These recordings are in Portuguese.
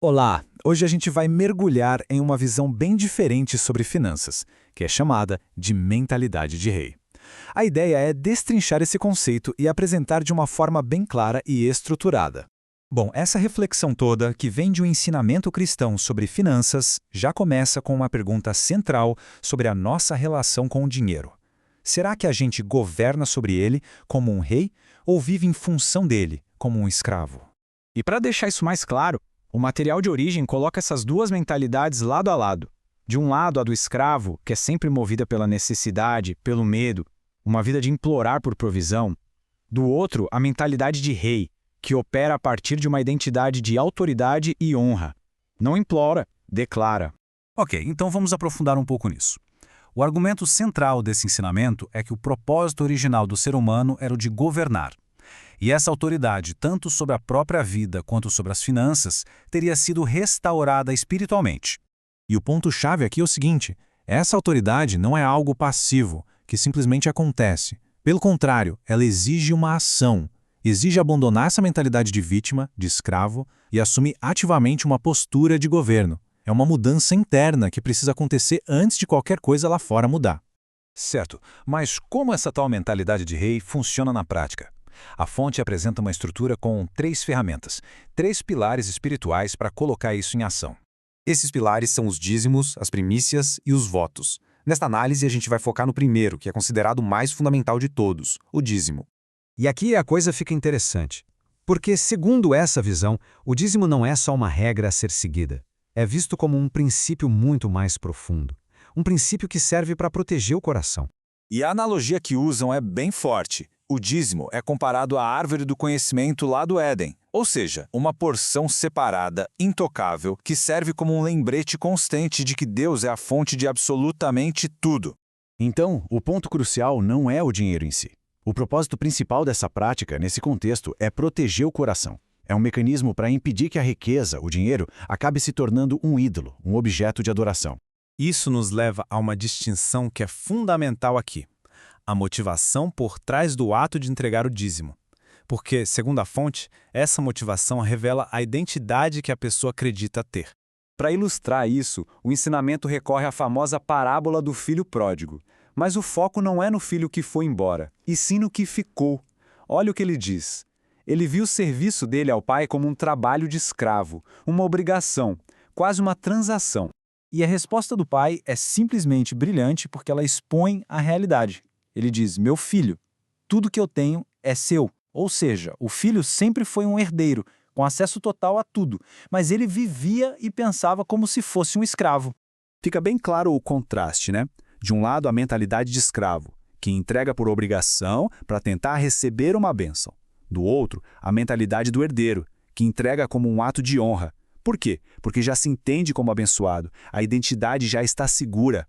Olá! Hoje a gente vai mergulhar em uma visão bem diferente sobre finanças, que é chamada de mentalidade de rei. A ideia é destrinchar esse conceito e apresentar de uma forma bem clara e estruturada. Bom, essa reflexão toda, que vem de um ensinamento cristão sobre finanças, já começa com uma pergunta central sobre a nossa relação com o dinheiro. Será que a gente governa sobre ele como um rei ou vive em função dele, como um escravo? E para deixar isso mais claro, o material de origem coloca essas duas mentalidades lado a lado. De um lado, a do escravo, que é sempre movida pela necessidade, pelo medo, uma vida de implorar por provisão. Do outro, a mentalidade de rei, que opera a partir de uma identidade de autoridade e honra. Não implora, declara. Ok, então vamos aprofundar um pouco nisso. O argumento central desse ensinamento é que o propósito original do ser humano era o de governar. E essa autoridade, tanto sobre a própria vida quanto sobre as finanças, teria sido restaurada espiritualmente. E o ponto-chave aqui é o seguinte: essa autoridade não é algo passivo, que simplesmente acontece. Pelo contrário, ela exige uma ação. Exige abandonar essa mentalidade de vítima, de escravo, e assumir ativamente uma postura de governo. É uma mudança interna que precisa acontecer antes de qualquer coisa lá fora mudar. Certo, mas como essa tal mentalidade de rei funciona na prática? A fonte apresenta uma estrutura com 3 ferramentas, 3 pilares espirituais para colocar isso em ação. Esses pilares são os dízimos, as primícias e os votos. Nesta análise, a gente vai focar no primeiro, que é considerado o mais fundamental de todos, o dízimo. E aqui a coisa fica interessante, porque, segundo essa visão, o dízimo não é só uma regra a ser seguida. É visto como um princípio muito mais profundo. Um princípio que serve para proteger o coração. E a analogia que usam é bem forte. O dízimo é comparado à árvore do conhecimento lá do Éden, ou seja, uma porção separada, intocável, que serve como um lembrete constante de que Deus é a fonte de absolutamente tudo. Então, o ponto crucial não é o dinheiro em si. O propósito principal dessa prática, nesse contexto, é proteger o coração. É um mecanismo para impedir que a riqueza, o dinheiro, acabe se tornando um ídolo, um objeto de adoração. Isso nos leva a uma distinção que é fundamental aqui: a motivação por trás do ato de entregar o dízimo. Porque, segundo a fonte, essa motivação revela a identidade que a pessoa acredita ter. Para ilustrar isso, o ensinamento recorre à famosa parábola do filho pródigo. Mas o foco não é no filho que foi embora, e sim no que ficou. Olha o que ele diz. Ele viu o serviço dele ao pai como um trabalho de escravo, uma obrigação, quase uma transação. E a resposta do pai é simplesmente brilhante porque ela expõe a realidade. Ele diz: meu filho, tudo que eu tenho é seu. Ou seja, o filho sempre foi um herdeiro, com acesso total a tudo, mas ele vivia e pensava como se fosse um escravo. Fica bem claro o contraste, né? De um lado, a mentalidade de escravo, que entrega por obrigação para tentar receber uma bênção. Do outro, a mentalidade do herdeiro, que entrega como um ato de honra. Por quê? Porque já se entende como abençoado, a identidade já está segura.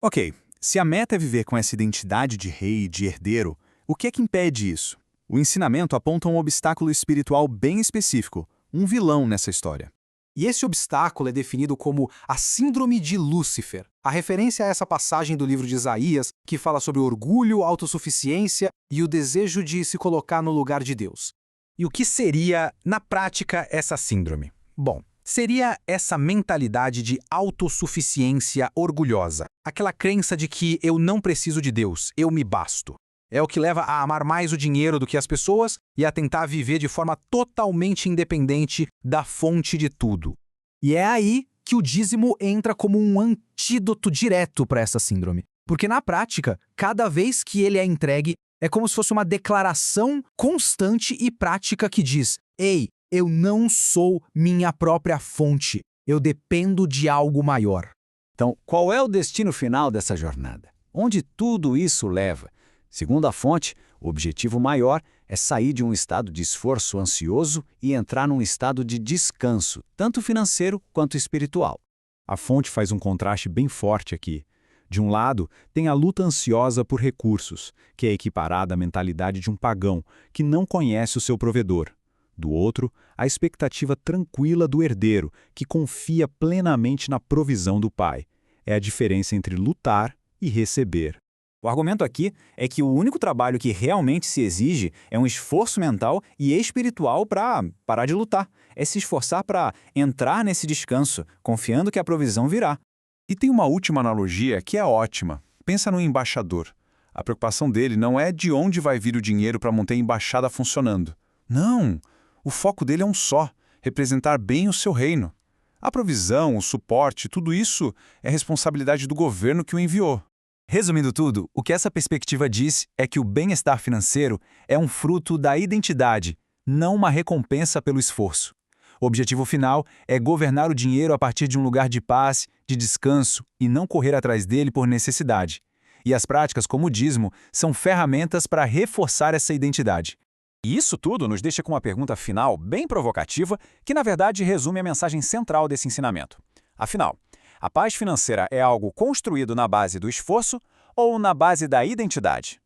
Ok, se a meta é viver com essa identidade de rei e de herdeiro, o que é que impede isso? O ensinamento aponta um obstáculo espiritual bem específico, um vilão nessa história. E esse obstáculo é definido como a Síndrome de Lúcifer. A referência a essa passagem do livro de Isaías, que fala sobre orgulho, autossuficiência e o desejo de se colocar no lugar de Deus. E o que seria, na prática, essa síndrome? Bom, seria essa mentalidade de autossuficiência orgulhosa. Aquela crença de que eu não preciso de Deus, eu me basto. É o que leva a amar mais o dinheiro do que as pessoas e a tentar viver de forma totalmente independente da fonte de tudo. E é aí que o dízimo entra como um antídoto direto para essa síndrome. Porque na prática, cada vez que ele é entregue, é como se fosse uma declaração constante e prática que diz: ei, eu não sou minha própria fonte, eu dependo de algo maior. Então, qual é o destino final dessa jornada? Onde tudo isso leva? Segundo a fonte, o objetivo maior é sair de um estado de esforço ansioso e entrar num estado de descanso, tanto financeiro quanto espiritual. A fonte faz um contraste bem forte aqui. De um lado, tem a luta ansiosa por recursos, que é equiparada à mentalidade de um pagão, que não conhece o seu provedor. Do outro, a expectativa tranquila do herdeiro, que confia plenamente na provisão do pai. É a diferença entre lutar e receber. O argumento aqui é que o único trabalho que realmente se exige é um esforço mental e espiritual para parar de lutar. É se esforçar para entrar nesse descanso, confiando que a provisão virá. E tem uma última analogia que é ótima. Pensa no embaixador. A preocupação dele não é de onde vai vir o dinheiro para manter a embaixada funcionando. Não! O foco dele é um só: representar bem o seu reino. A provisão, o suporte, tudo isso é responsabilidade do governo que o enviou. Resumindo tudo, o que essa perspectiva diz é que o bem-estar financeiro é um fruto da identidade, não uma recompensa pelo esforço. O objetivo final é governar o dinheiro a partir de um lugar de paz, de descanso e não correr atrás dele por necessidade. E as práticas como o dízimo são ferramentas para reforçar essa identidade. E isso tudo nos deixa com uma pergunta final bem provocativa, que na verdade resume a mensagem central desse ensinamento. Afinal, a paz financeira é algo construído na base do esforço ou na base da identidade?